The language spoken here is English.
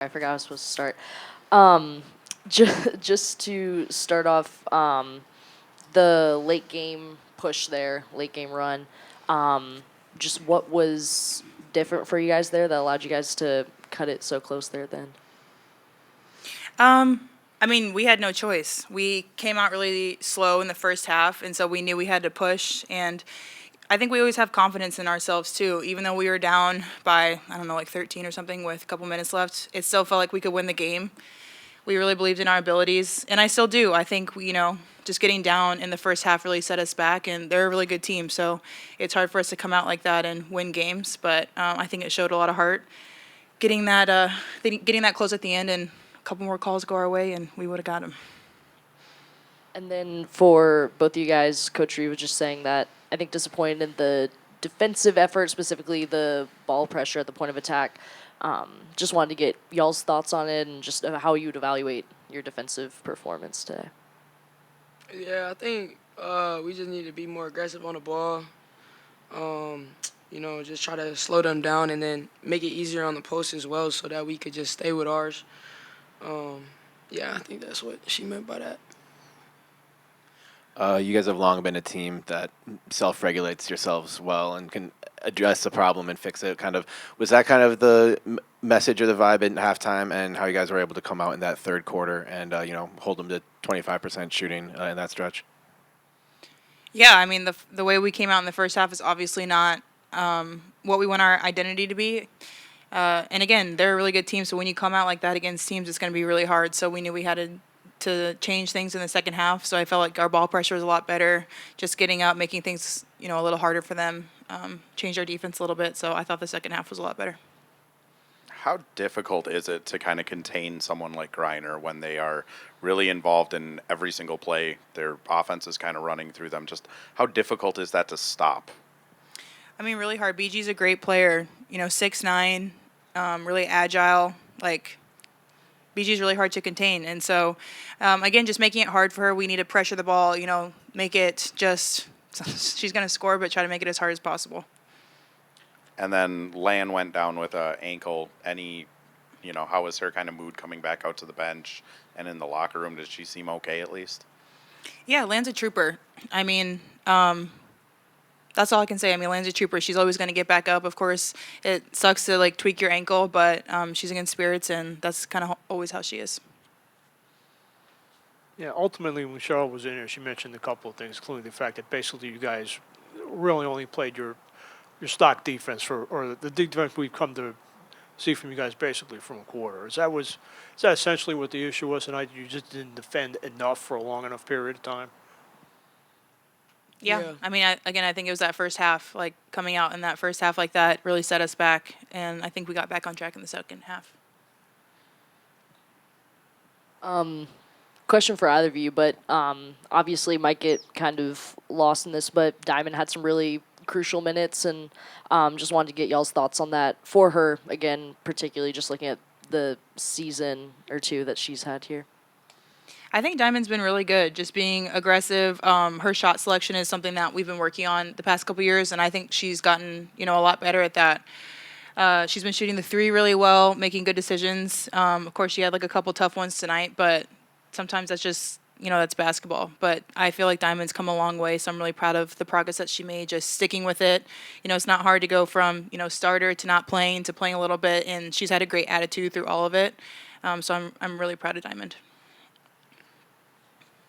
I forgot I was supposed to start. Um, just to start off, the late game push there, late game run. Um, just what was different for you guys there that allowed you guys to cut it so close there at the end? I mean, we had no choice. We came out really slow in the first half, and so we knew we had to push. And I think we always have confidence in ourselves too. Even though we were down by, I don't know, like 13 or something with a couple minutes left, it still felt like we could win the game. We really believed in our abilities, and I still do. I think just getting down in the first half really set us back, and they're a really good team. So it's hard for us to come out like that and win games. But I think it showed a lot of heart. Getting that close at the end, and a couple more calls go our way, and we would have got them. And then for both of you guys, Coach Reed was just saying that I think disappointed in the defensive effort, specifically the ball pressure at the point of attack. Just wanted to get y'all's thoughts on it and just how you would evaluate your defensive performance today. Yeah, I think we just need to be more aggressive on the ball. Just try to slow them down and then make it easier on the post as well so that we could just stay with ours. I think that's what she meant by that. You guys have long been a team that self-regulates yourselves well and can address the problem and fix it. Was that kind of the message or the vibe in halftime, and how you guys were able to come out in that third quarter and hold them to 25% shooting in that stretch? Yeah, I mean the way we came out in the first half is obviously not what we want our identity to be. And again, they're a really good team, so when you come out like that against teams, it's going to be really hard. So we knew we had to change things in the second half. So I felt like our ball pressure was a lot better, just getting up, making things a little harder for them, changed our defense a little bit. So I thought the second half was a lot better. How difficult is it to kind of contain someone like Griner when they are really involved in every single play? Their offense is kind of running through them. Just how difficult is that to stop? I mean, really hard. BG's a great player, 6'9", really agile. Like, BG's really hard to contain. And so, again, just making it hard for her. We need to pressure the ball, make it just – she's going to score, but try to make it as hard as possible. And then Lan went down with an ankle. How was her kind of mood coming back out to the bench and in the locker room? Did she seem okay at least? Yeah, Lan's a trooper. I mean, that's all I can say. I mean, Lan's a trooper. She's always going to get back up. Of course, it sucks to, tweak your ankle, but she's in spirits, and that's kind of always how she is. Yeah, ultimately, when Cheryl was in here, she mentioned a couple of things, including the fact that basically you guys really only played your stock defense or the defense we've come to see from you guys basically from a quarter. Is that essentially what the issue was tonight? You just didn't defend enough for a long enough period of time? Yeah. I mean, I think it was that first half, coming out in that first half like that really set us back, and I think we got back on track in the second half. Question for either of you, but obviously might get kind of lost in this, but Diamond had some really crucial minutes, and just wanted to get y'all's thoughts on that for her, again, particularly just looking at the season or two that she's had here. I think Diamond's been really good, just being aggressive. Her shot selection is something that we've been working on the past couple years, and I think she's gotten, a lot better at that. She's been shooting the three really well, making good decisions. Of course, she had a couple tough ones tonight, but sometimes that's just, that's basketball. But I feel like Diamond's come a long way, so I'm really proud of the progress that she made, just sticking with it. It's not hard to go from, starter to not playing to playing a little bit, and she's had a great attitude through all of it. So I'm really proud of Diamond.